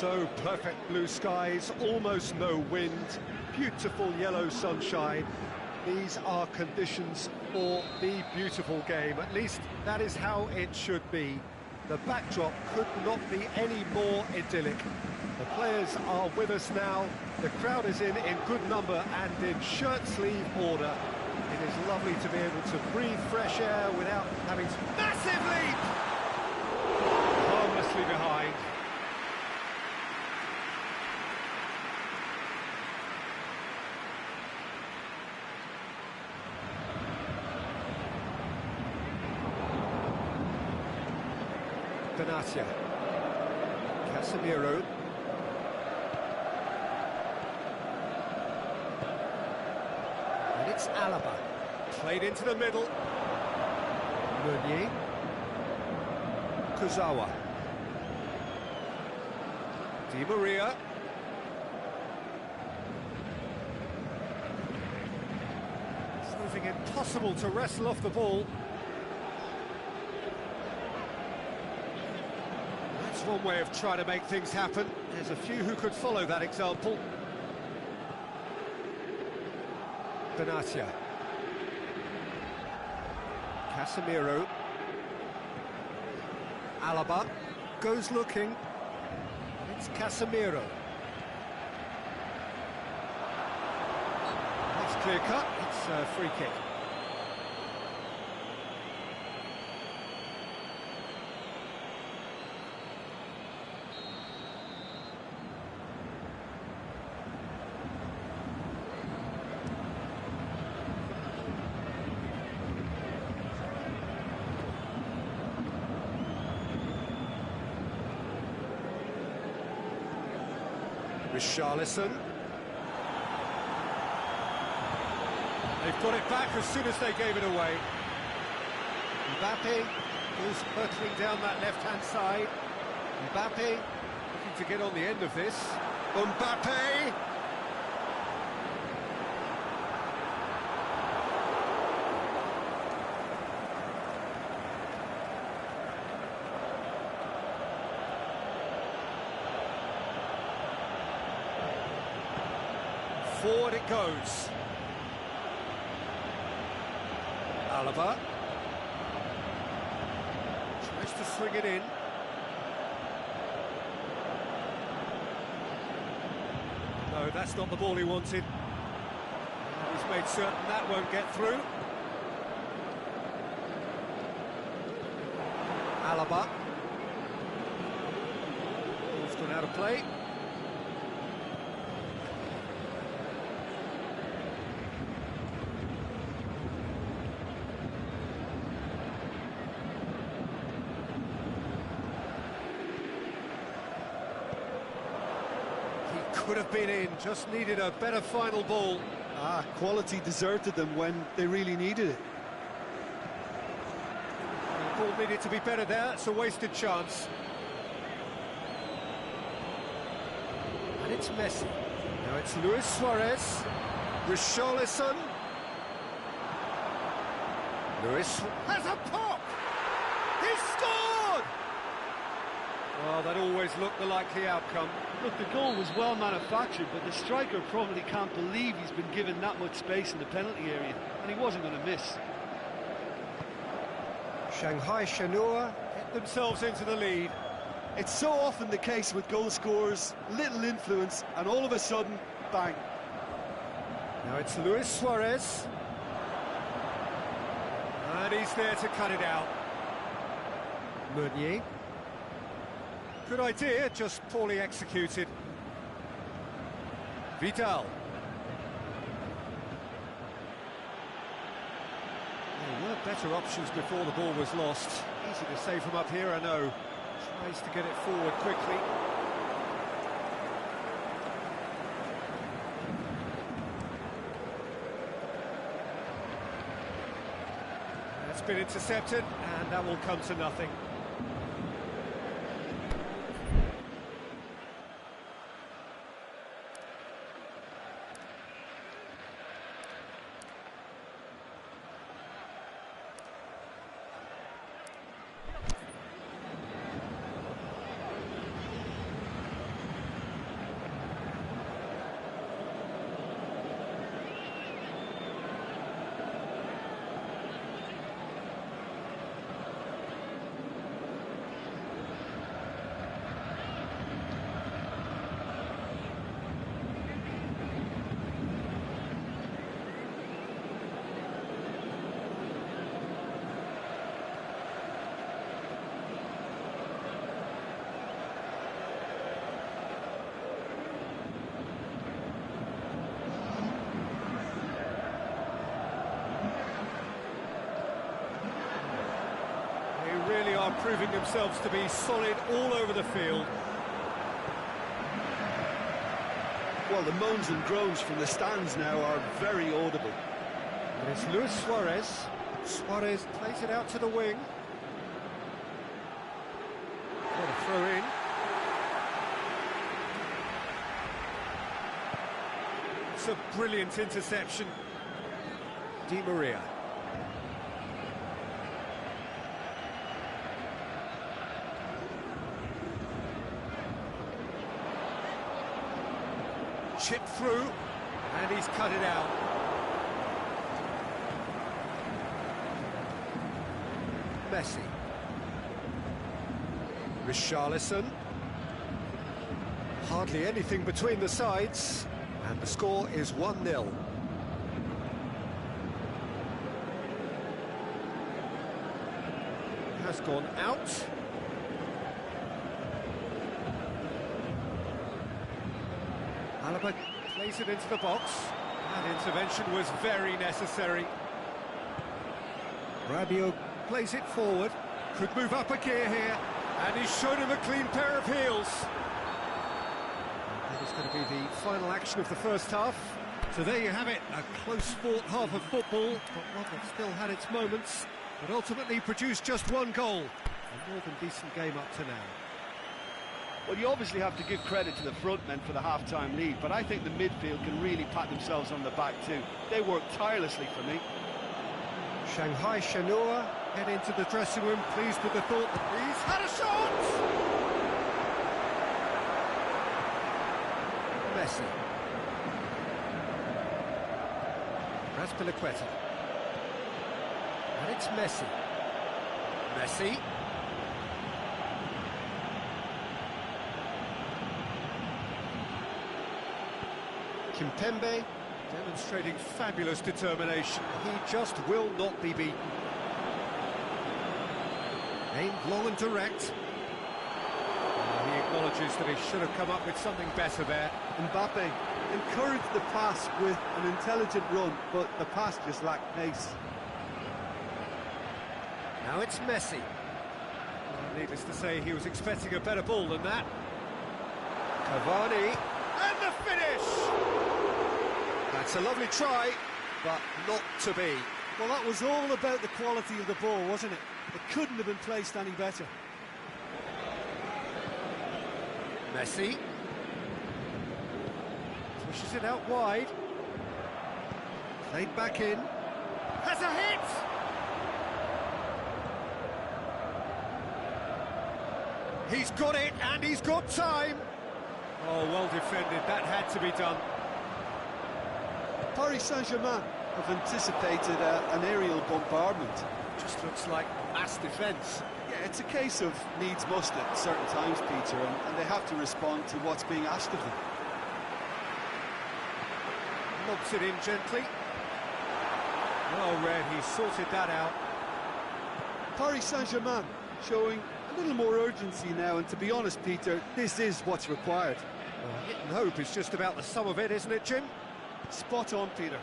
So perfect blue skies, almost no wind, beautiful yellow sunshine. These are conditions for the beautiful game. At least that is how it should be. The backdrop could not be any more idyllic. The players are with us now. The crowd is in good number and in shirt-sleeve order. It is lovely to be able to breathe fresh air without having to... Massive leap! Harmlessly behind. Benatia, Casemiro, and it's Alaba, played into the middle, Meunier, Kurzawa, Di Maria, proving impossible to wrestle off the ball. One way of trying to make things happen. There's a few who could follow that example. Benatia, Casemiro, Alaba goes looking. It's Casemiro. That's clear cut. It's a free kick. Richarlison. They've got it back as soon as they gave it away. Mbappe goes hurtling down that left-hand side. Mbappe looking to get on the end of this. Mbappe! Forward it goes. Alaba tries to swing it in. No, that's not the ball he wanted. He's made certain that won't get through. Alaba. Ball's gone out of play. Could have been in, just needed a better final ball. Quality deserted them when they really needed it. The ball needed to be better there, it's a wasted chance. And it's Messi. Now it's Luis Suarez. Richarlison. Luis has a pop! He scored! Well, that always looked the likely outcome. Look, the goal was well manufactured, but the striker probably can't believe he's been given that much space in the penalty area, and he wasn't going to miss. Shanghai Shenhua get themselves into the lead. It's so often the case with goal scorers, little influence, and all of a sudden, bang. Now it's Luis Suarez. And he's there to cut it out. Meunier. Good idea, just poorly executed. Vidal. There were better options before the ball was lost. Easy to save from up here, I know. Tries to get it forward quickly. That's been intercepted, and that will come to nothing. proving themselves to be solid all over the field. Well, the moans and groans from the stands now are very audible. And it's Luis Suarez. Suarez plays it out to the wing. What a throw in. It's a brilliant interception. Di Maria. Chip through, and he's cut it out. Messi. Richarlison. Hardly anything between the sides, and the score is 1-0. Has gone out. Alaba plays it into the box. That intervention was very necessary. Rabiot plays it forward. Could move up a gear here. And he's shown him a clean pair of heels. That is going to be the final action of the first half. So there you have it, a close-fought half of football, but one that still had its moments, but ultimately produced just one goal. A more than decent game up to now. Well, you obviously have to give credit to the front men for the half-time lead, but I think the midfield can really pat themselves on the back too. They work tirelessly for me. Shanghai Shenhua head into the dressing room, pleased with the thought that he's had a shot! Messi. Raspilicueta. And it's Messi. Messi. Kimpembe demonstrating fabulous determination. He just will not be beaten. Aimed long and direct. He acknowledges that he should have come up with something better there. Mbappe encouraged the pass with an intelligent run, but the pass just lacked pace. Now it's Messi. Well, needless to say, he was expecting a better ball than that. Cavani, and the finish! That's a lovely try, but not to be. Well, that was all about the quality of the ball, wasn't it? It couldn't have been placed any better. Messi. Pushes it out wide. Played back in. Has a hit! He's got it, and he's got time. Oh, well defended. That had to be done. Paris Saint-Germain have anticipated an aerial bombardment. Just looks like mass defence. Yeah, it's a case of needs must at certain times, Peter, and they have to respond to what's being asked of them. Lobs it in gently. Well read, he sorted that out. Paris Saint-Germain showing a little more urgency now, and to be honest, Peter, this is what's required. Well, hit and hope is just about the sum of it, isn't it, Jim? Spot on, Peter.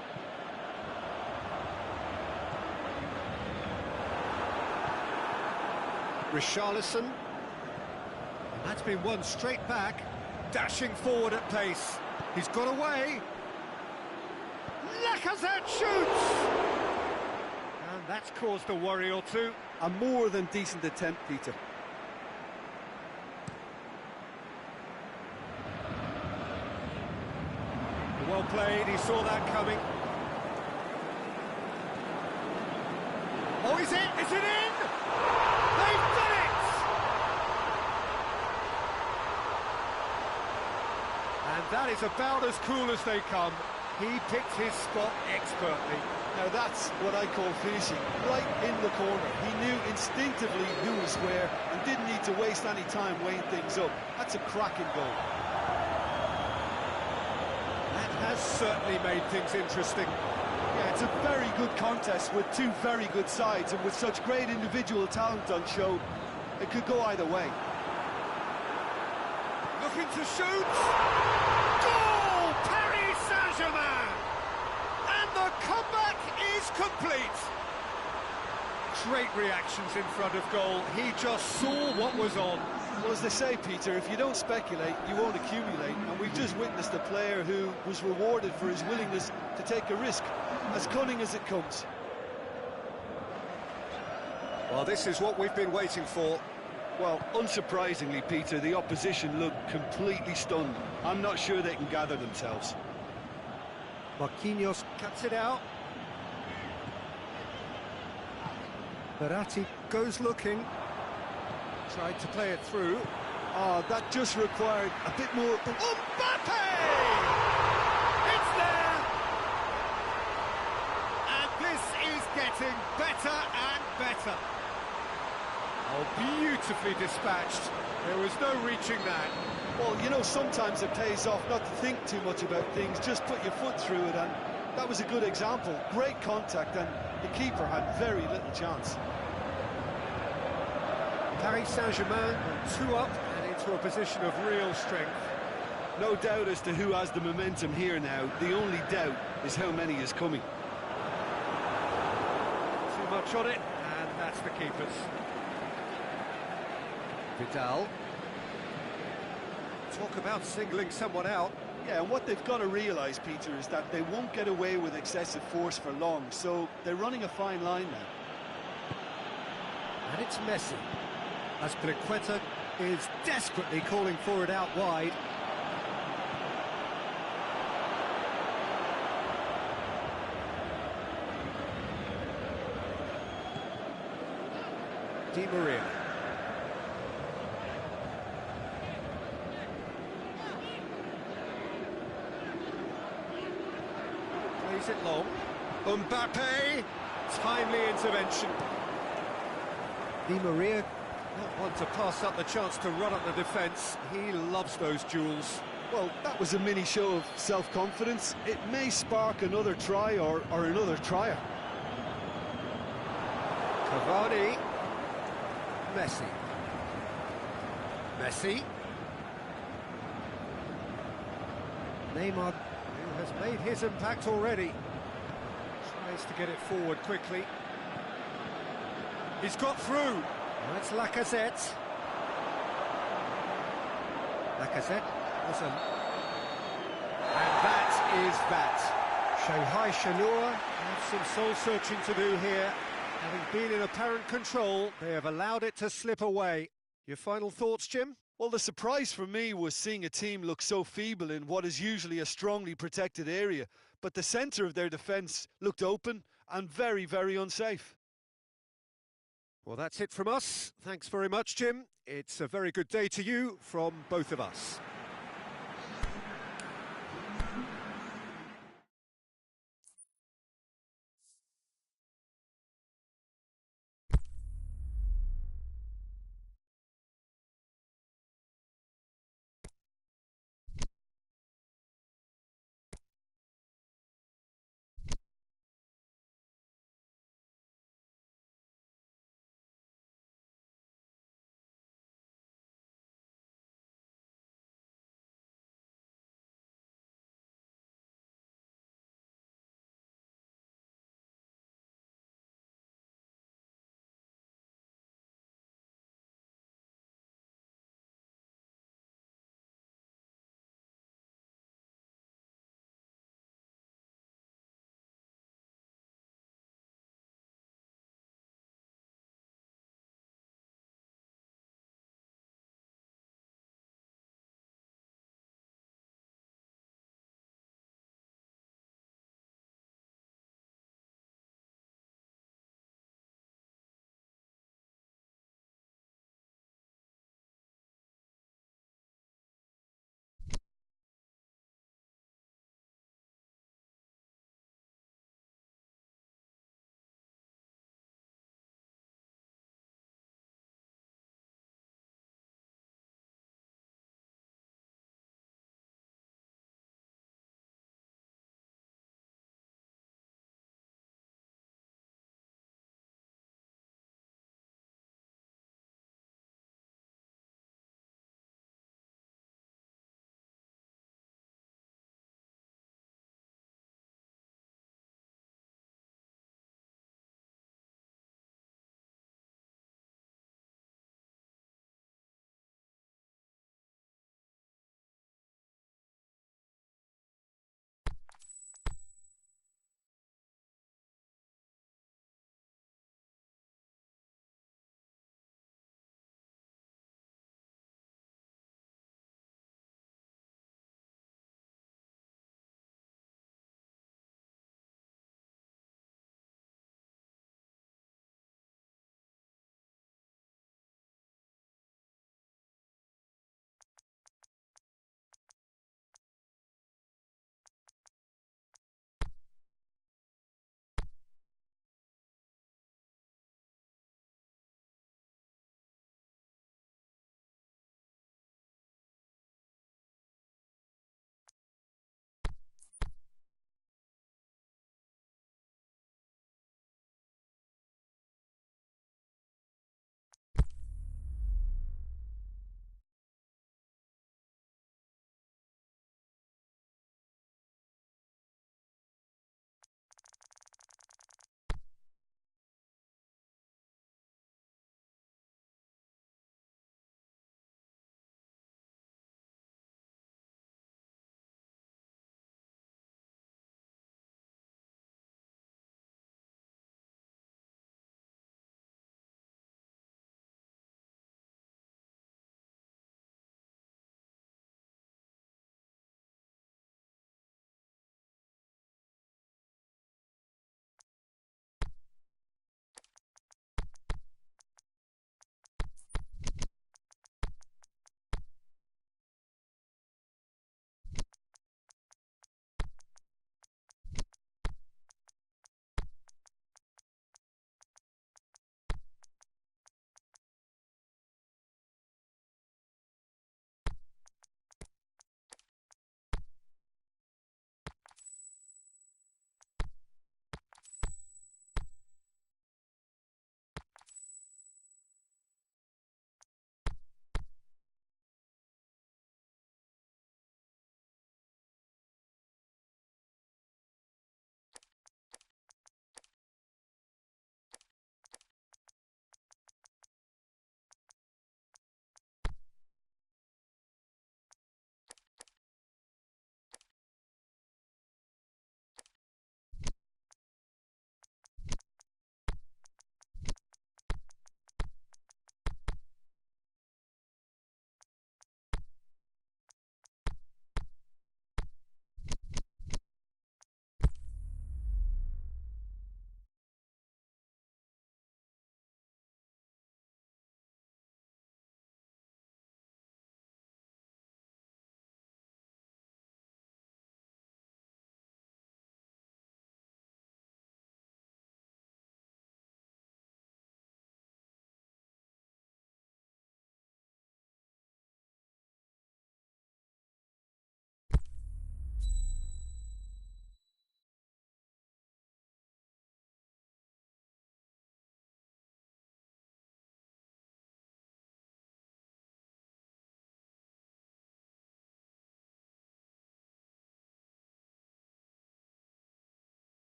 Richarlison. And that's been won straight back. Dashing forward at pace. He's got away. Lacazette shoots! And that's caused a worry or two. A more than decent attempt, Peter. Well played, he saw that coming. Oh, is it? Is it in? They've done it! And that is about as cool as they come. He picked his spot expertly. Now that's what I call finishing, right in the corner. He knew instinctively who was where and didn't need to waste any time weighing things up. That's a cracking goal. Has certainly made things interesting. Yeah, it's a very good contest with two very good sides, and with such great individual talent on show, it could go either way. Looking to shoot! Goal! Paris Saint-Germain! And the comeback is complete! Great reactions in front of goal. He just saw what was on. Well, as they say, Peter, if you don't speculate, you won't accumulate. And we've just witnessed a player who was rewarded for his willingness to take a risk, as cunning as it comes. Well, this is what we've been waiting for. Well, unsurprisingly, Peter, the opposition look completely stunned. I'm not sure they can gather themselves. Marquinhos cuts it out. Beratti goes looking. Tried to play it through. Oh, that just required a bit more... Mbappe! It's there! And this is getting better and better. Oh, beautifully dispatched. There was no reaching that. Well, you know, sometimes it pays off not to think too much about things, just put your foot through it, and that was a good example. Great contact, and the keeper had very little chance. Paris Saint-Germain are 2 up and into a position of real strength. No doubt as to who has the momentum here now. The only doubt is how many is coming. Too much on it, and that's the keeper's. Vidal. Talk about singling someone out. Yeah, and what they've got to realise, Peter, is that they won't get away with excessive force for long, so they're running a fine line now. And it's Messi. Azpilicueta is desperately calling for it out wide. Di Maria. Plays it long. Mbappe! Timely intervention. Di Maria, not one to pass up the chance to run up the defence. He loves those duels. Well, that was a mini show of self-confidence. It may spark another try or another trier. Cavani. Messi. Messi. Neymar, who has made his impact already, tries to get it forward quickly. He's got through. That's Lacazette. Lacazette was a... And that is that. Shanghai Shenhua have some soul-searching to do here. Having been in apparent control, they have allowed it to slip away. Your final thoughts, Jim? Well, the surprise for me was seeing a team look so feeble in what is usually a strongly protected area, but the centre of their defence looked open and very, very unsafe. Well, that's it from us. Thanks very much, Jim. It's a very good day to you from both of us.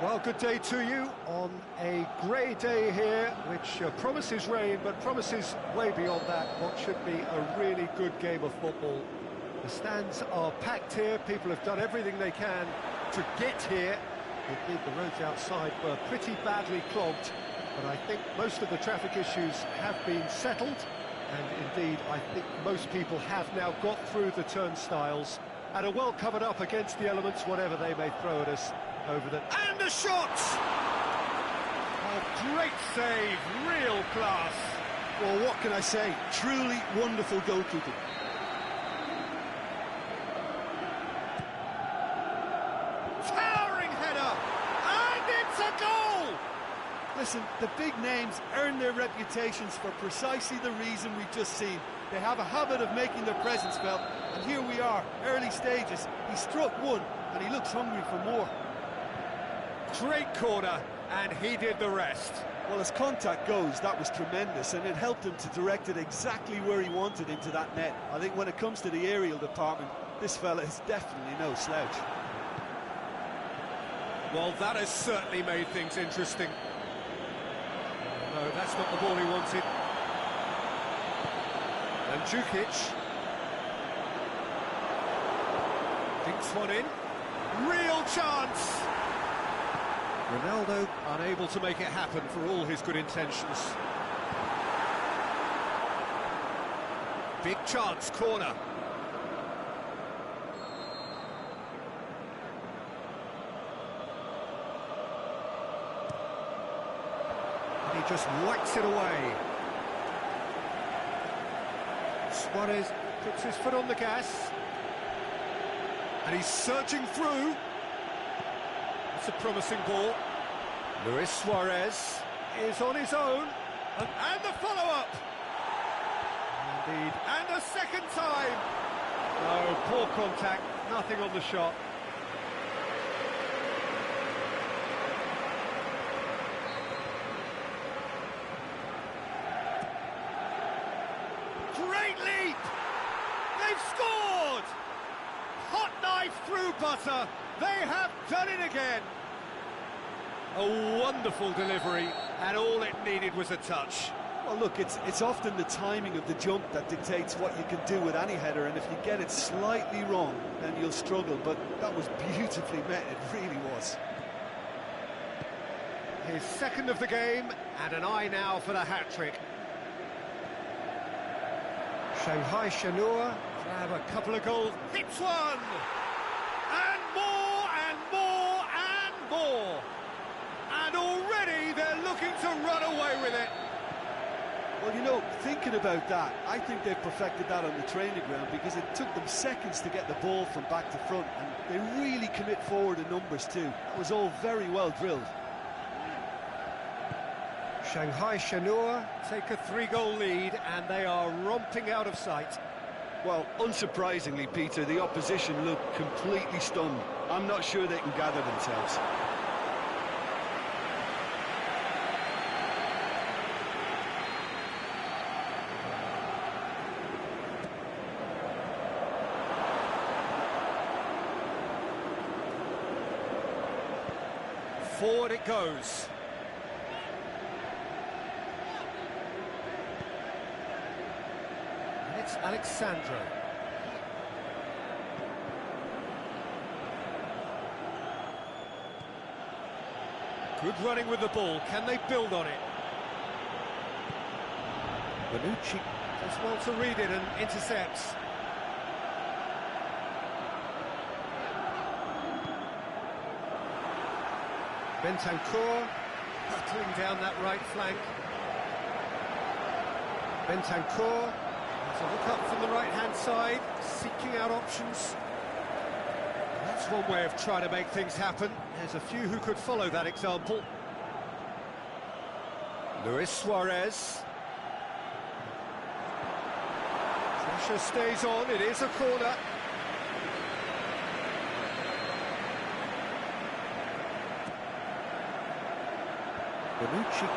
Well, good day to you on a grey day here, which promises rain, but promises way beyond that what should be a really good game of football. The stands are packed here, people have done everything they can to get here. Indeed, the roads outside were pretty badly clogged, but I think most of the traffic issues have been settled, and indeed, I think most people have now got through the turnstiles and are well covered up against the elements, whatever they may throw at us over the... And a shot! Oh, great save, real class. Well, what can I say? Truly wonderful goalkeeping. Towering header, and it's a goal! Listen, the big names earn their reputations for precisely the reason we've just seen. They have a habit of making their presence felt, and here we are, early stages. He struck one, and he looks hungry for more. Great corner, and he did the rest. Well, as contact goes, that was tremendous, and it helped him to direct it exactly where he wanted into that net. I think when it comes to the aerial department, this fella is definitely no slouch. Well, that has certainly made things interesting. No, that's not the ball he wanted. And Djukic dinks one in. Real chance! Ronaldo unable to make it happen for all his good intentions. Big chance, corner. And he just whacks it away. Suarez puts his foot on the gas. And he's surging through. It's a promising ball. Luis Suarez is on his own. And the follow-up! Indeed. And a second time! No, poor contact, nothing on the shot. Great leap! They've scored! Hot knife through butter. They have done it again. A wonderful delivery, and all it needed was a touch. Well, look, it's often the timing of the jump that dictates what you can do with any header, and if you get it slightly wrong, then you'll struggle, but that was beautifully met, it really was. His second of the game, and an eye now for the hat-trick. Shanghai Shenhua grab a couple of goals. Hits one! And more, and more, and more! And already they're looking to run away with it. Well, you know, thinking about that, I think they've perfected that on the training ground because it took them seconds to get the ball from back to front, and they really commit forward in numbers too. That was all very well drilled. Shanghai Shenhua take a 3-goal lead, and they are romping out of sight. Well, unsurprisingly, Peter, the opposition look completely stunned. I'm not sure they can gather themselves. Forward it goes. And it's Alexandro. Good running with the ball. Can they build on it? Bonucci does well to read it and intercepts. Bentancur battling down that right flank. Bentancur has a look up from the right-hand side, seeking out options. That's one way of trying to make things happen. There's a few who could follow that example. Luis Suarez. Pressure stays on, it is a corner. Bonucci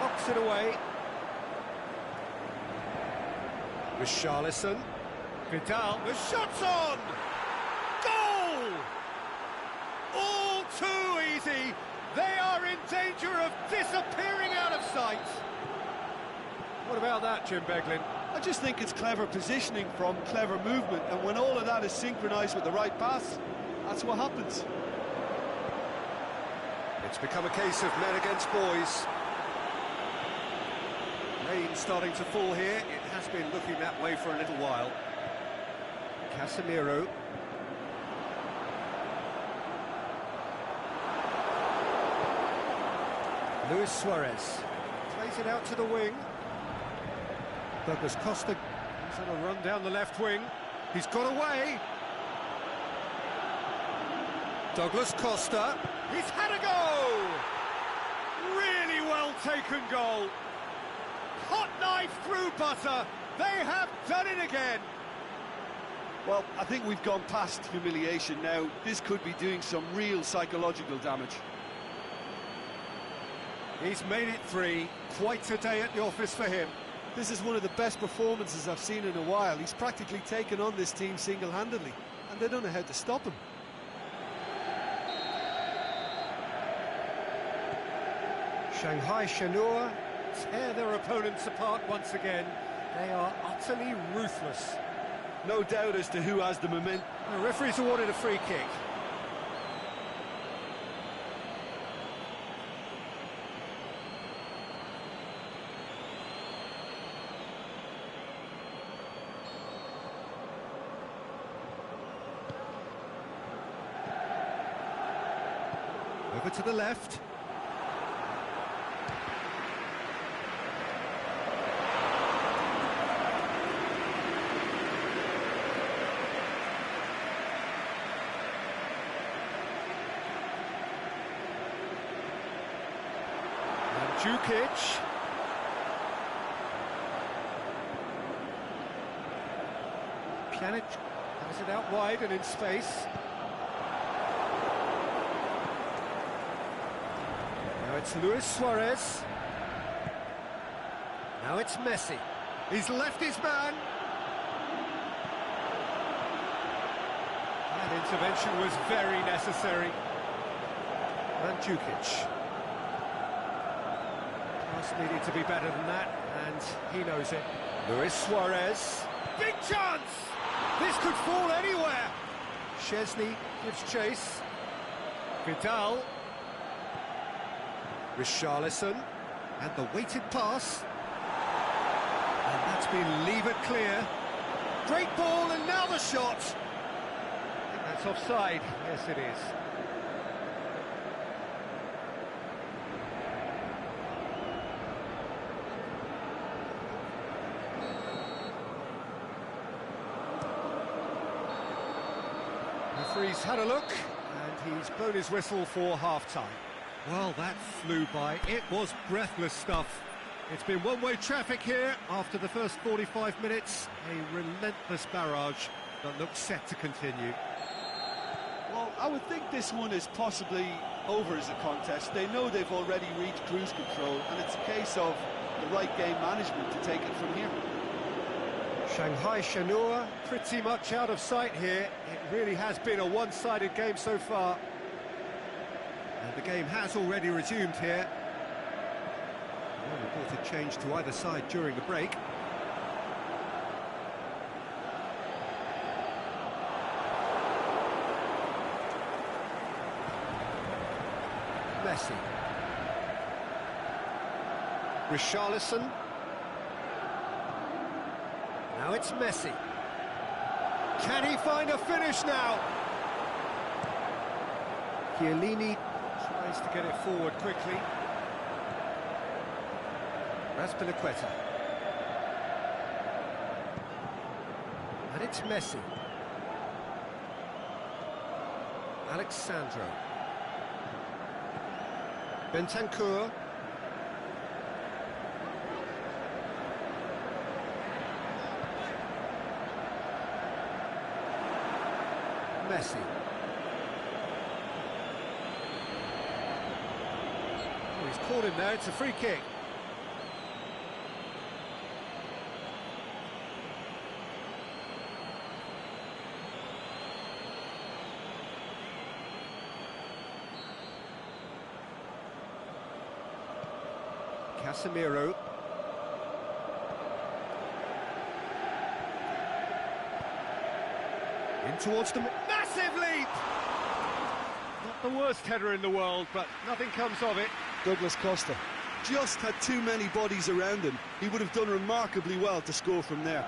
knocks it away. Richarlison. Vidal, the shot's on! Goal! All too easy. They are in danger of disappearing out of sight. What about that, Jim Beglin? I just think it's clever positioning from clever movement, and when all of that is synchronised with the right pass, that's what happens. It's become a case of men against boys. Rain starting to fall here. It has been looking that way for a little while. Casemiro. Luis Suarez plays it out to the wing. Douglas Costa is on a run down the left wing. He's got away. Douglas Costa. He's had a go! Really well taken goal. Hot knife through butter. They have done it again. Well, I think we've gone past humiliation now. This could be doing some real psychological damage. He's made it 3. Quite a day at the office for him. This is one of the best performances I've seen in a while. He's practically taken on this team single-handedly, and they don't know how to stop him. Shanghai Shenhua tear their opponents apart once again. They are utterly ruthless. No doubt as to who has the momentum. The referee's awarded a free kick. Over to the left. Mandzukic. Pjanic has it out wide and in space. Now it's Luis Suarez. Now it's Messi. He's left his man. That intervention was very necessary. Mandzukic. Pass needed to be better than that, and he knows it. Luis Suarez. Big chance! This could fall anywhere. Szczesny gives chase. Vidal. Richarlison, and the weighted pass, and that's been levered clear. Great ball, and now the shot. I think that's offside. Yes, it is. Referee's had a look, and he's blown his whistle for half-time. Well, that flew by. It was breathless stuff. It's been one-way traffic here after the first 45 minutes. A relentless barrage that looks set to continue. Well, I would think this one is possibly over as a contest. They know they've already reached cruise control, and it's a case of the right game management to take it from here. Shanghai Shenhua pretty much out of sight here. It really has been a one-sided game so far. And the game has already resumed here. No reported change to either side during the break. Messi. Richarlison. Now it's Messi. Can he find a finish now? Chiellini tries to get it forward quickly. Raspilicueta. And it's Messi. Alexandro. Bentancur. Messi. Oh, he's caught him there, it's a free kick. Casemiro. In towards the massive leap! Not the worst header in the world, but nothing comes of it. Douglas Costa just had too many bodies around him. He would have done remarkably well to score from there.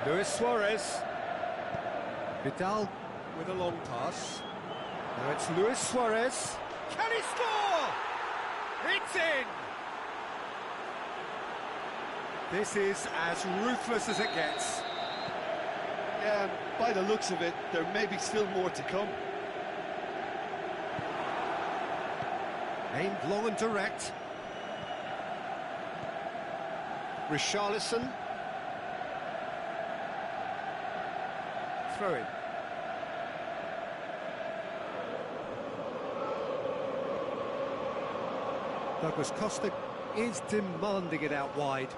Luis Suarez. Vidal with a long pass. Now it's Luis Suarez. Can he score? It's in! This is as ruthless as it gets. Yeah, by the looks of it, there may be still more to come. Aimed long and direct. Richarlison. Throw in. Douglas Costa is demanding it out wide.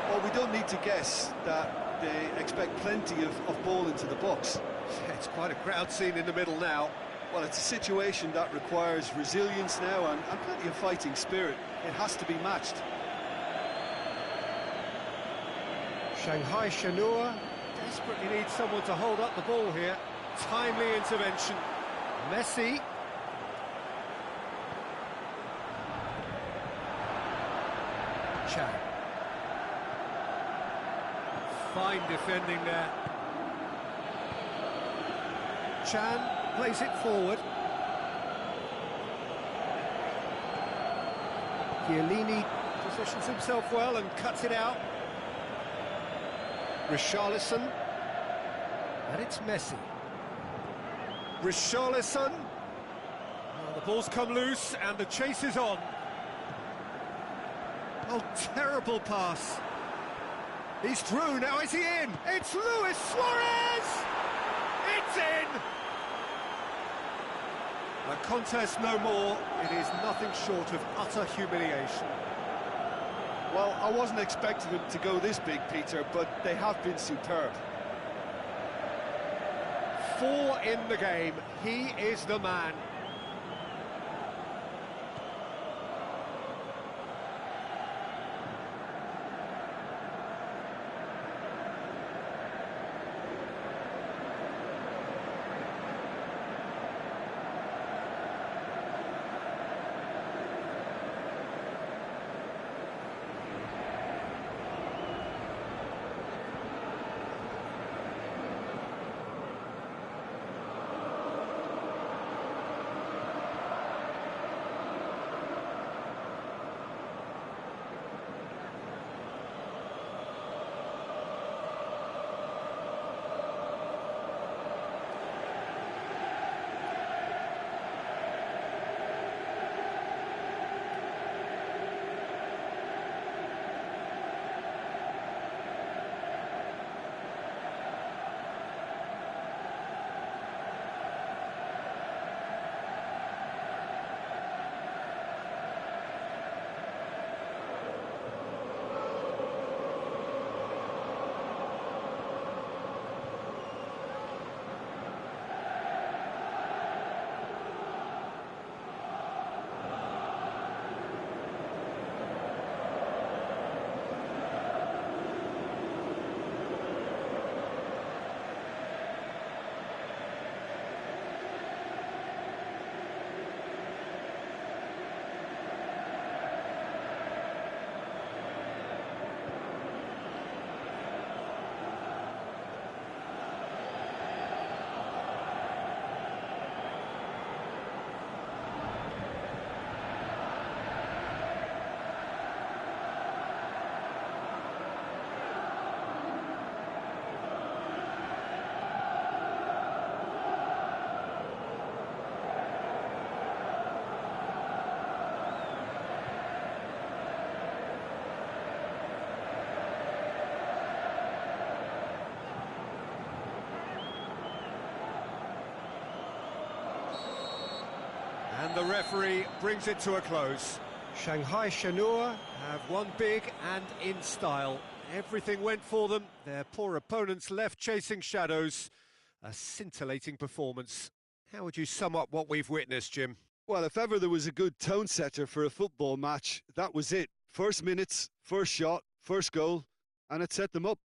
Well, we don't need to guess that they expect plenty of ball into the box. It's quite a crowd scene in the middle now. Well, it's a situation that requires resilience now and plenty of fighting spirit. It has to be matched. Shanghai Shenhua desperately needs someone to hold up the ball here. Timely intervention. Messi. Chan. Fine defending there. Chan plays it forward. Chiellini positions himself well and cuts it out. Richarlison. And it's Messi. Richarlison. Oh, the ball's come loose and the chase is on. Oh, terrible pass. He's through, now is he in? It's Luis Suarez! It's in! A contest no more, it is nothing short of utter humiliation. Well, I wasn't expecting them to go this big, Peter, but they have been superb. 4 in the game, he is the man. And the referee brings it to a close. Shanghai Shenhua have won big and in style. Everything went for them. Their poor opponents left chasing shadows. A scintillating performance. How would you sum up what we've witnessed, Jim? Well, if ever there was a good tone setter for a football match, that was it. First minutes, first shot, first goal, and it set them up.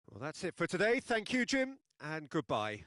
Well, that's it for today. Thank you, Jim, and goodbye.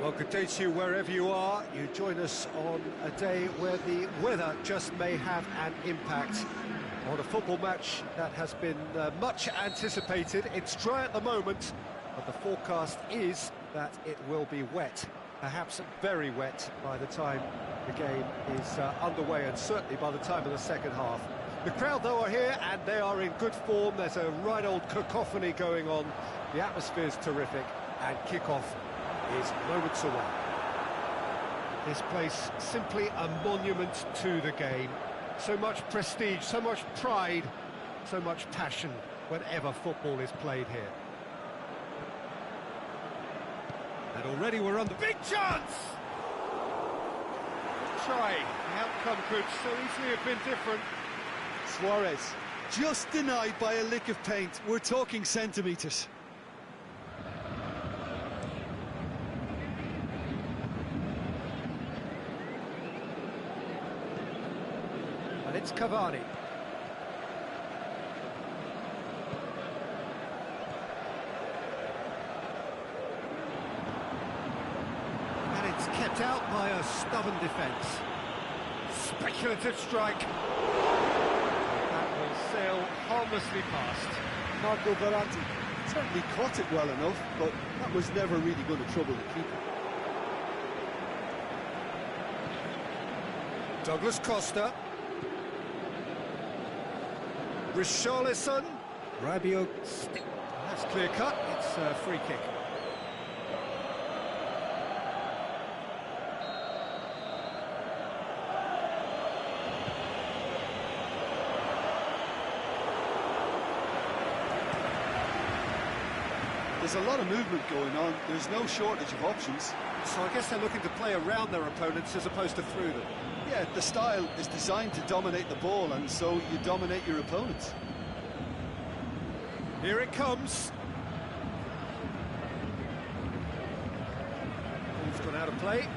Well, good day to you wherever you are. You join us on a day where the weather just may have an impact on a football match that has been much anticipated. It's dry at the moment, but the forecast is that it will be wet, perhaps very wet by the time the game is underway, and certainly by the time of the second half. The crowd, though, are here, and they are in good form. There's a right old cacophony going on. The atmosphere's terrific, and kick-off is moments away. This place simply a monument to the game. So much prestige, so much pride, so much passion whenever football is played here. And already we're on the big chance! Try. The outcome could so easily have been different. Suarez, just denied by a lick of paint. We're talking centimetres. And it's Cavani. And it's kept out by a stubborn defence. Speculative strike. That will sail harmlessly past. Marco Verratti certainly caught it well enough, but that was never really going to trouble the keeper. Douglas Costa. Richarlison. Rabiot. That's clear cut. It's a free kick. There's a lot of movement going on. There's no shortage of options. So I guess they're looking to play around their opponents as opposed to through them. Yeah, the style is designed to dominate the ball, and so you dominate your opponents. Here it comes. He's gone out of play.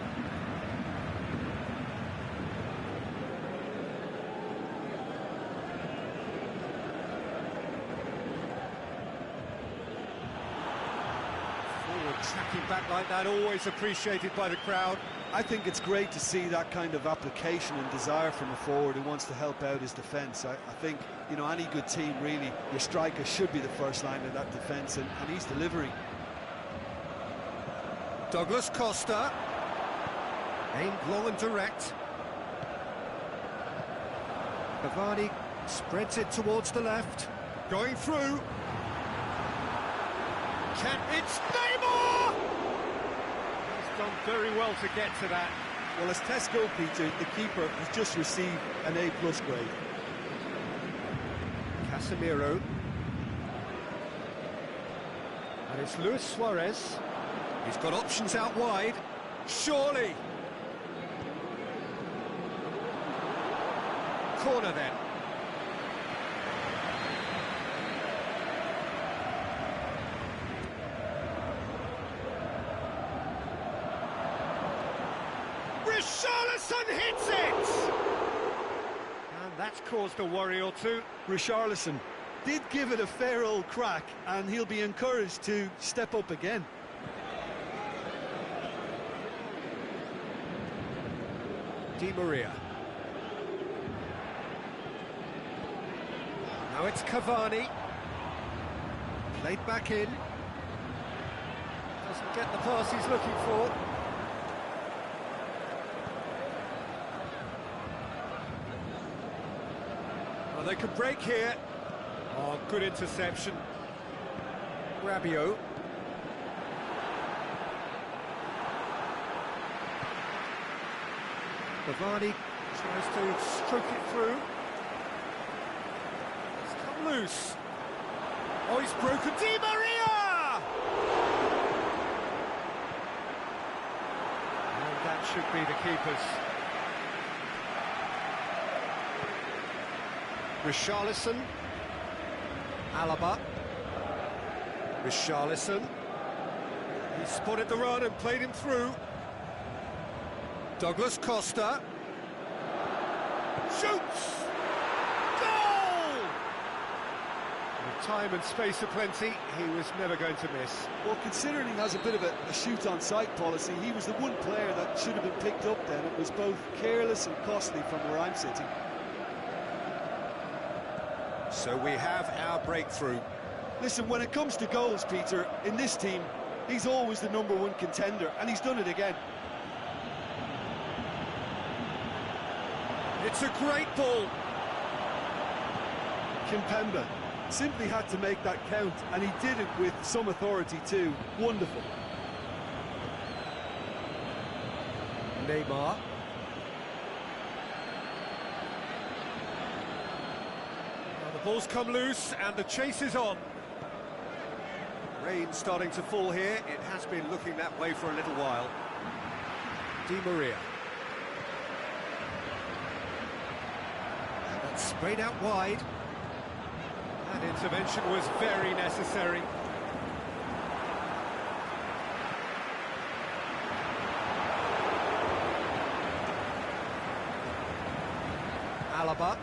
Tracking back like that, always appreciated by the crowd. I think it's great to see that kind of application and desire from a forward who wants to help out his defence. I think, you know, any good team, really, your striker should be the first line of that defence, and he's delivering. Douglas Costa. Aimed low and direct. Cavani spreads it towards the left. Going through. It's Neymar! He's done very well to get to that. Well, as tests go, Peter, the keeper has just received an A+ grade. Casemiro. And it's Luis Suarez. He's got options out wide. Surely. Corner then. Richarlison hits it! And that's caused a worry or two. Richarlison did give it a fair old crack, and he'll be encouraged to step up again. Di Maria. Now it's Cavani. Played back in. Doesn't get the pass he's looking for. Well, they could break here. Oh, good interception. Rabiot. Birdie tries to stroke it through. It's come loose. Oh, he's broken. Di Maria! And that should be the keeper's. Richarlison. Alaba. Richarlison. He spotted the run and played him through. Douglas Costa. Shoots! Goal! The Time and space aplenty, he was never going to miss. Well, considering he has a bit of a shoot-on-sight policy, he was the one player that should have been picked up then. It was both careless and costly from where I'm sitting. So we have our breakthrough. Listen, when it comes to goals, Peter, in this team, he's always the #1 contender, and he's done it again. It's a great ball. Kimpembe simply had to make that count, and he did it with some authority too. Wonderful. Neymar. Now the ball's come loose and the chase is on. Rain starting to fall here. It has been looking that way for a little while. Di Maria. And that's sprayed out wide. That intervention was very necessary. Alaba.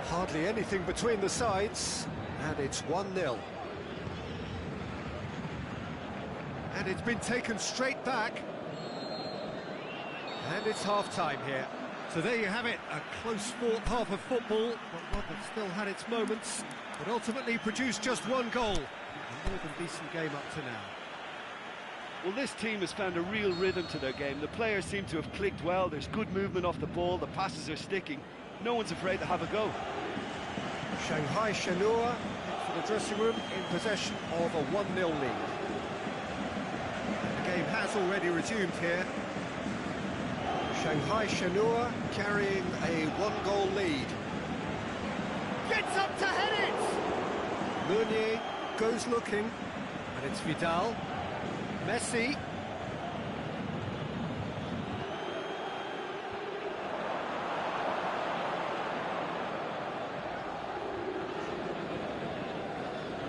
Hardly anything between the sides, and it's 1-0. And it's been taken straight back. And it's half-time here. So there you have it, a close-fought half of football, but one that still had its moments, but ultimately produced just one goal. A more than decent game up to now. Well, this team has found a real rhythm to their game. The players seem to have clicked well. There's good movement off the ball. The passes are sticking. No one's afraid to have a go. Shanghai Shenhua for the dressing room in possession of a 1-0 lead. The game has already resumed here. Shanghai Shenhua carrying a 1-goal lead. Gets up to head it! Meunier goes looking, and it's Vidal. Messi.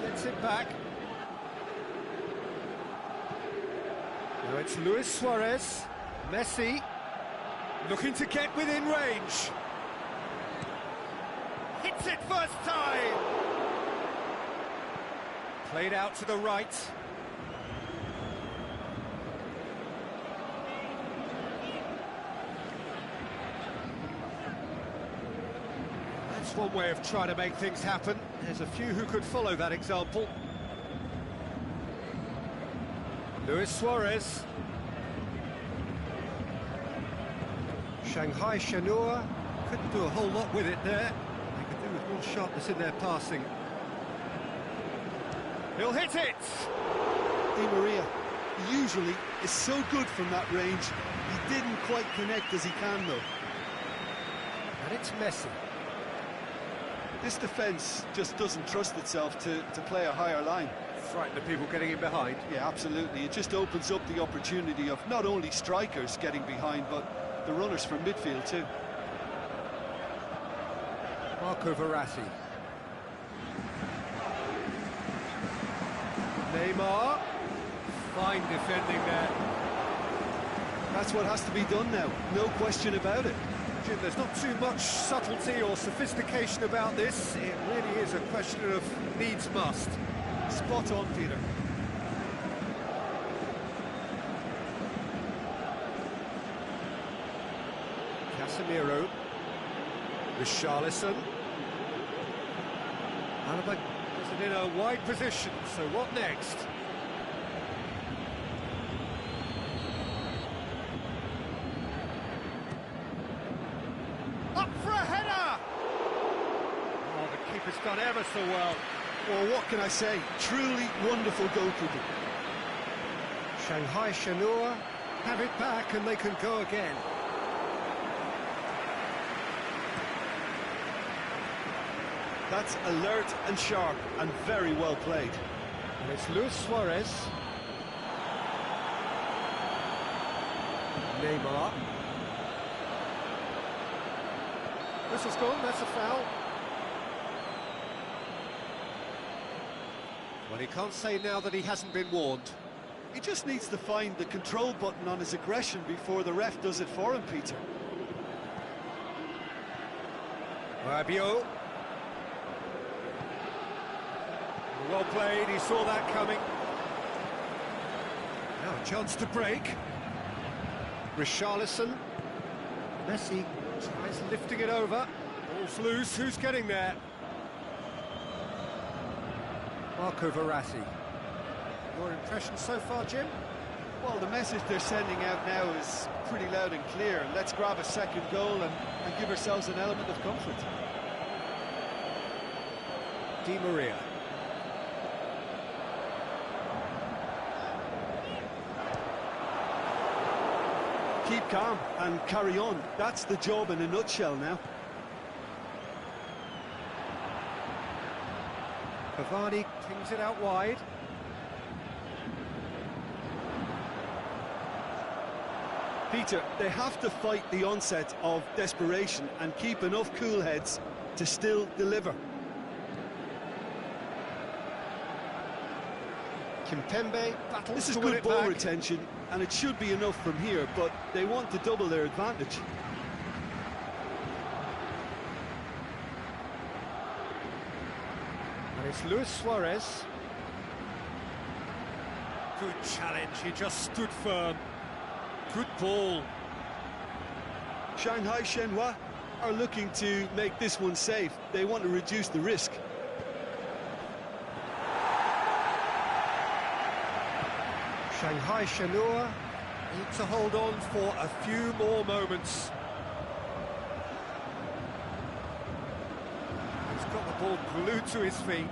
Gets it back. Now it's Luis Suarez. Messi. Looking to get within range. Hits it first time. Played out to the right. That's one way of trying to make things happen. There's a few who could follow that example. Luis Suarez. Shanghai Shenhua couldn't do a whole lot with it there. They could do with more sharpness in their passing. He'll hit it! Di Maria usually is so good from that range. He didn't quite connect as he can, though. And it's Messi. This defence just doesn't trust itself to play a higher line. Frightened of people getting in behind. Yeah, absolutely. It just opens up the opportunity of not only strikers getting behind, but the runners from midfield too. Marco Verratti. Neymar. Fine defending there. That's what has to be done now, no question about it. Jim, there's not too much subtlety or sophistication about this. It really is a question of needs must. Spot on, Peter. Casemiro. Richarlison. Alaba is in a wide position, so what next? Up for a header! Oh, the keeper's done ever so well. Well, what can I say? Truly wonderful goalkeeping. Shanghai Shenhua have it back and they can go again. That's alert and sharp and very well played. And it's Luis Suarez. Neymar. Whistle's gone, that's a foul. Well, he can't say now that he hasn't been warned. He just needs to find the control button on his aggression before the ref does it for him, Peter. Rabiot. Well played, he saw that coming. Now a chance to break. Richarlison. Messi tries lifting it over. Ball's loose, who's getting there? Marco Verratti. Your impression so far, Jim? Well, the message they're sending out now is pretty loud and clear. Let's grab a second goal and give ourselves an element of comfort. Di Maria. Keep calm and carry on. That's the job in a nutshell now. Cavani pings it out wide. Peter, they have to fight the onset of desperation and keep enough cool heads to still deliver. Kimpembe battles. This is to win good it ball back. retention, and it should be enough from here, but they want to double their advantage. And it's Luis Suarez. Good challenge, he just stood firm. Good ball. Shanghai Shenhua are looking to make this one safe. They want to reduce the risk. Shanghai Shenhua need to hold on for a few more moments. He's got the ball glued to his feet.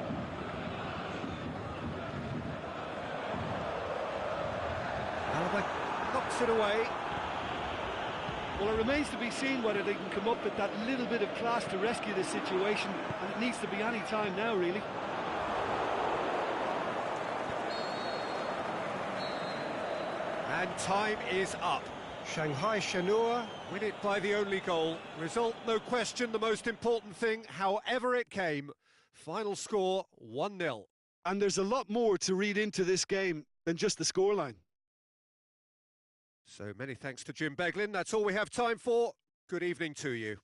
Alaba knocks it away. Well, it remains to be seen whether they can come up with that little bit of class to rescue the situation, and it needs to be any time now, really. And time is up. Shanghai Shenhua win it by the only goal. Result, no question, the most important thing, however it came. Final score, 1-0. And there's a lot more to read into this game than just the scoreline. So many thanks to Jim Beglin. That's all we have time for. Good evening to you.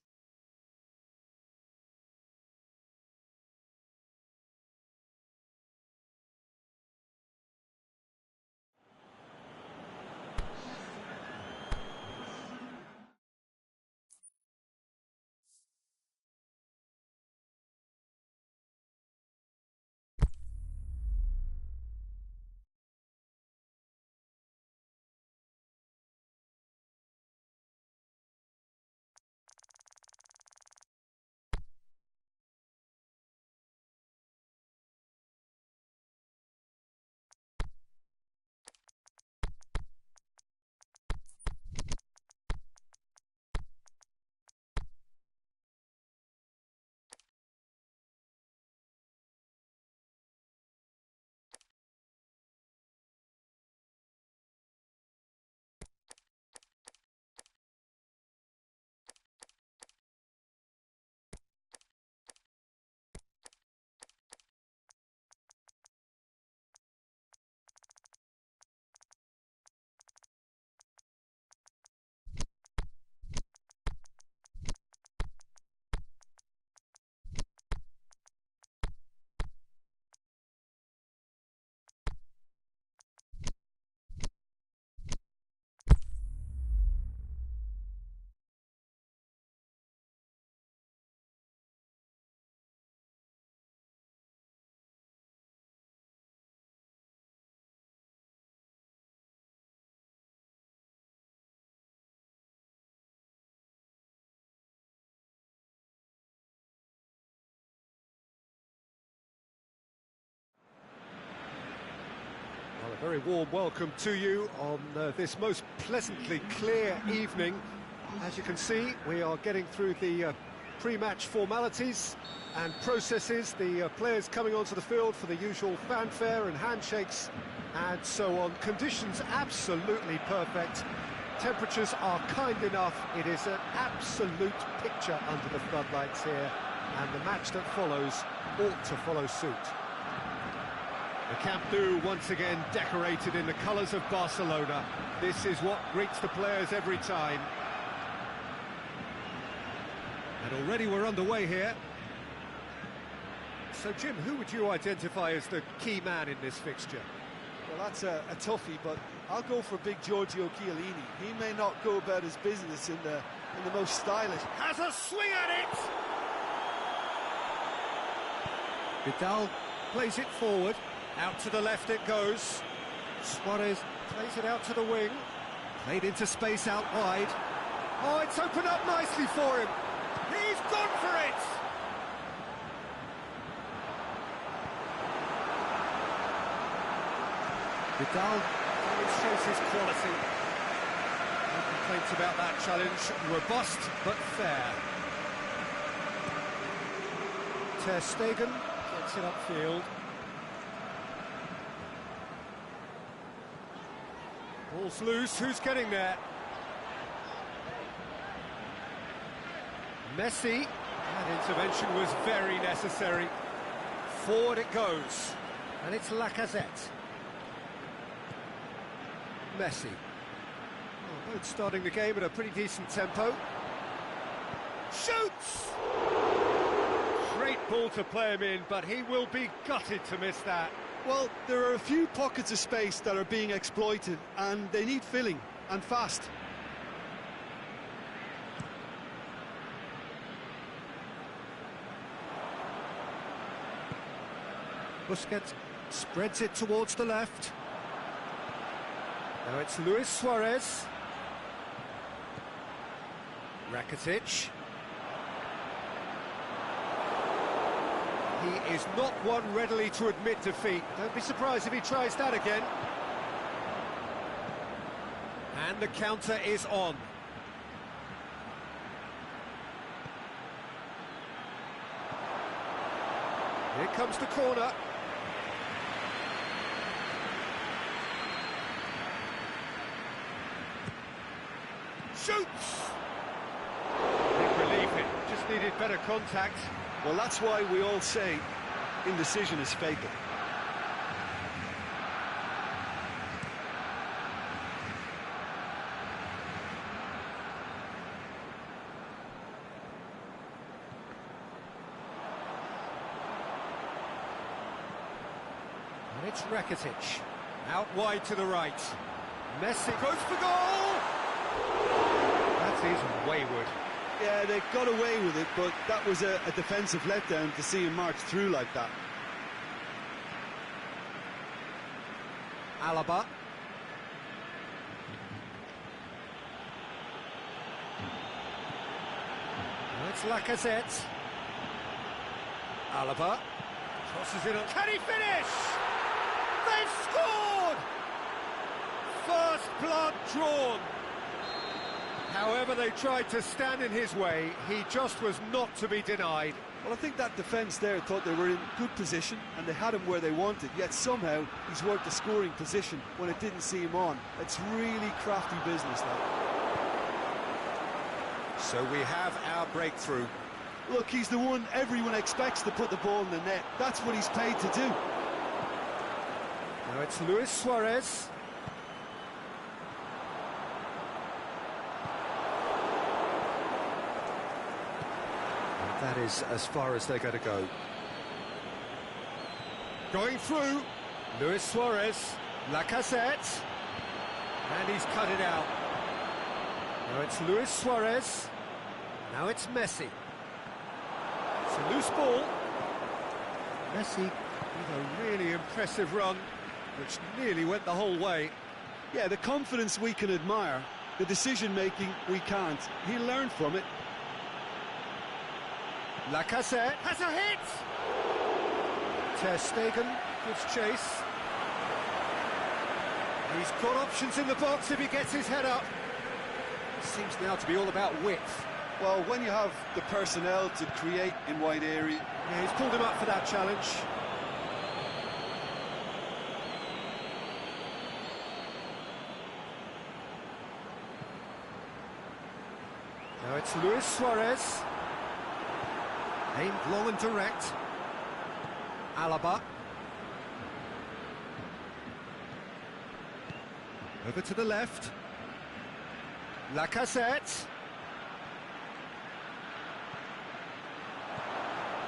Well, a very warm welcome to you on this most pleasantly clear evening. As you can see, we are getting through the pre-match formalities and processes, the players coming onto the field for the usual fanfare and handshakes and so on. Conditions absolutely perfect. Temperatures are kind enough. It is an absolute picture under the floodlights here, and the match that follows ought to follow suit. The Camp Nou once again decorated in the colours of Barcelona. This is what greets the players every time. And already we're underway here. So, Jim, who would you identify as the key man in this fixture? Well, that's a toughie, but I'll go for big Giorgio Chiellini. He may not go about his business in the most stylish. Has a swing at it! Vidal plays it forward. Out to the left it goes. Suarez plays it out to the wing. Played into space out wide. Oh, it's opened up nicely for him. He's gone for it! Vidal demonstrates his quality. No complaints about that challenge. Robust, but fair. Ter Stegen gets it upfield. Ball's loose, who's getting there? Messi, that intervention was very necessary. Forward it goes, and it's Lacazette. Messi. Oh, both starting the game at a pretty decent tempo. Shoots! Great ball to play him in, but he will be gutted to miss that. Well, there are a few pockets of space that are being exploited, and they need filling, and fast. Busquets spreads it towards the left. Now it's Luis Suarez. Rakitic. He is not one readily to admit defeat. Don't be surprised if he tries that again. And the counter is on. Here comes the corner. Shoots! Big relief, it just needed better contact. Well, that's why we all say indecision is fatal. And it's Rakitic. Out wide to the right. Messi goes for goal! That is wayward. Yeah, they got away with it, but that was a defensive letdown to see him march through like that. Alaba. Now it's Lacazette. Alaba. Crosses it up. Can he finish? They've scored! First blood drawn. However they tried to stand in his way, he just was not to be denied. Well, I think that defence there thought they were in good position and they had him where they wanted, yet somehow he's worked a scoring position when it didn't see him on. It's really crafty business now. So we have our breakthrough. Look, he's the one everyone expects to put the ball in the net. That's what he's paid to do. Now it's Luis Suarez. That is as far as they're going to go. Going through, Luis Suarez, Lacazette, and he's cut it out. Now it's Luis Suarez, now it's Messi. It's a loose ball. Messi with a really impressive run, which nearly went the whole way. Yeah, the confidence we can admire, the decision-making we can't. He'll learn from it. Lacazette has a hit! Ter Stegen gives chase. He's got options in the box if he gets his head up. Seems now to be all about width. Well, when you have the personnel to create in wide area... Yeah, he's pulled him up for that challenge. Now it's Luis Suarez. Aimed long and direct. Alaba. Over to the left. Lacazette.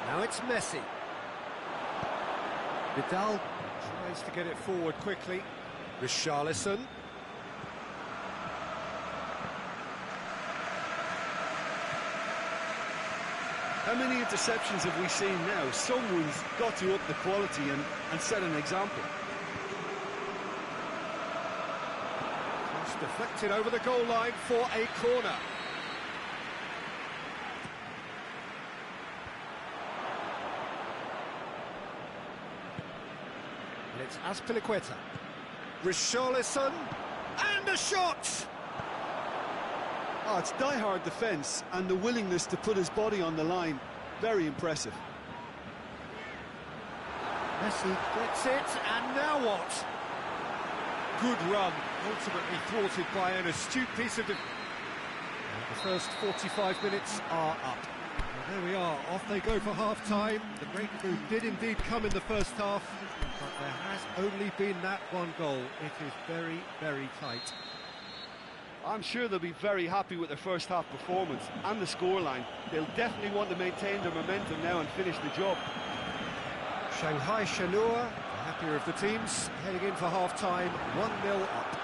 Now it's Messi. Vidal tries to get it forward quickly. Richarlison. How many interceptions have we seen now? Someone's got to up the quality and set an example. Just deflected over the goal line for a corner. And it's Azpilicueta. Richarlison, and a shot! Oh, it's die-hard defence and the willingness to put his body on the line. Very impressive. Messi gets it, and now what? Good run, ultimately thwarted by an astute piece of... The first 45 minutes are up. Well, there we are, off they go for half-time. The breakthrough did indeed come in the first half, but there has only been that one goal. It is very, very tight. I'm sure they'll be very happy with their first half performance and the scoreline. They'll definitely want to maintain their momentum now and finish the job. Shanghai Shenhua, the happier of the teams, heading in for half-time, 1-0 up.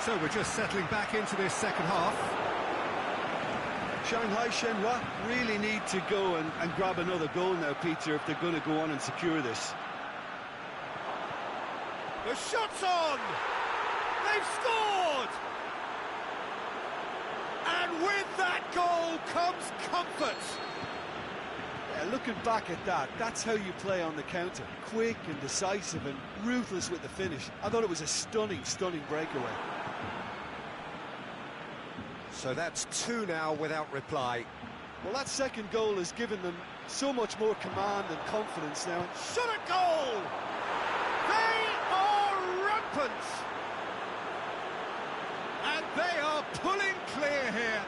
So we're just settling back into this second half. Shanghai Shenhua really need to go and grab another goal now, Peter, if they're going to go on and secure this. The shot's on! They've scored! And with that goal comes comfort. Yeah, looking back at that, that's how you play on the counter. Quick and decisive and ruthless with the finish. I thought it was a stunning, stunning breakaway. So that's 2 now without reply. Well, that second goal has given them so much more command and confidence now. Shot a goal! They are rampant! And they are pulling clear here.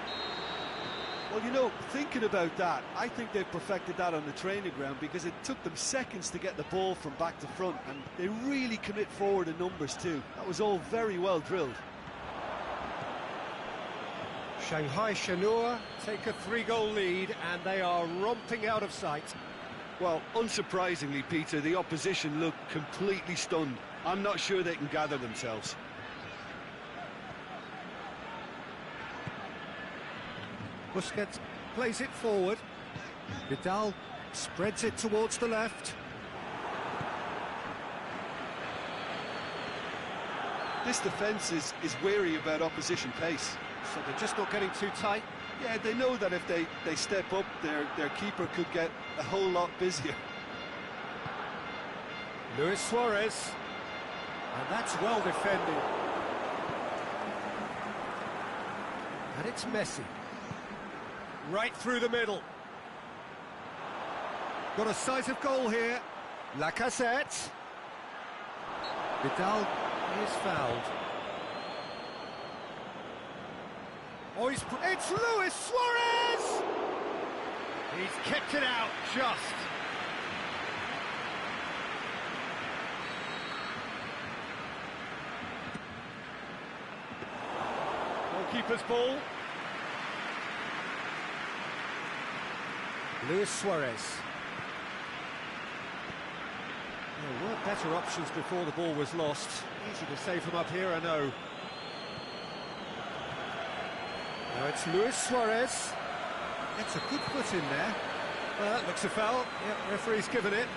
Well, you know, thinking about that, I think they've perfected that on the training ground because it took them seconds to get the ball from back to front, and they really commit forward in numbers too. That was all very well drilled. Shanghai Shenhua take a 3-goal lead, and they are romping out of sight. Well, unsurprisingly, Peter, the opposition look completely stunned. I'm not sure they can gather themselves. Busquets plays it forward. Vidal spreads it towards the left. This defence is wary about opposition pace. So they're just not getting too tight. Yeah, they know that if they step up, their keeper could get a whole lot busier. Luis Suarez. And that's well defended. And it's Messi. Right through the middle. Got a sight of goal here. Lacazette. Vidal is fouled. Oh, it's Luis Suarez! He's kept it out, just. Goalkeeper's ball. Luis Suarez. There were better options before the ball was lost. Easy to save them up here, I know. Now it's Luis Suarez. Gets a good foot in there. Well, that looks a foul. Yep, referee's given it.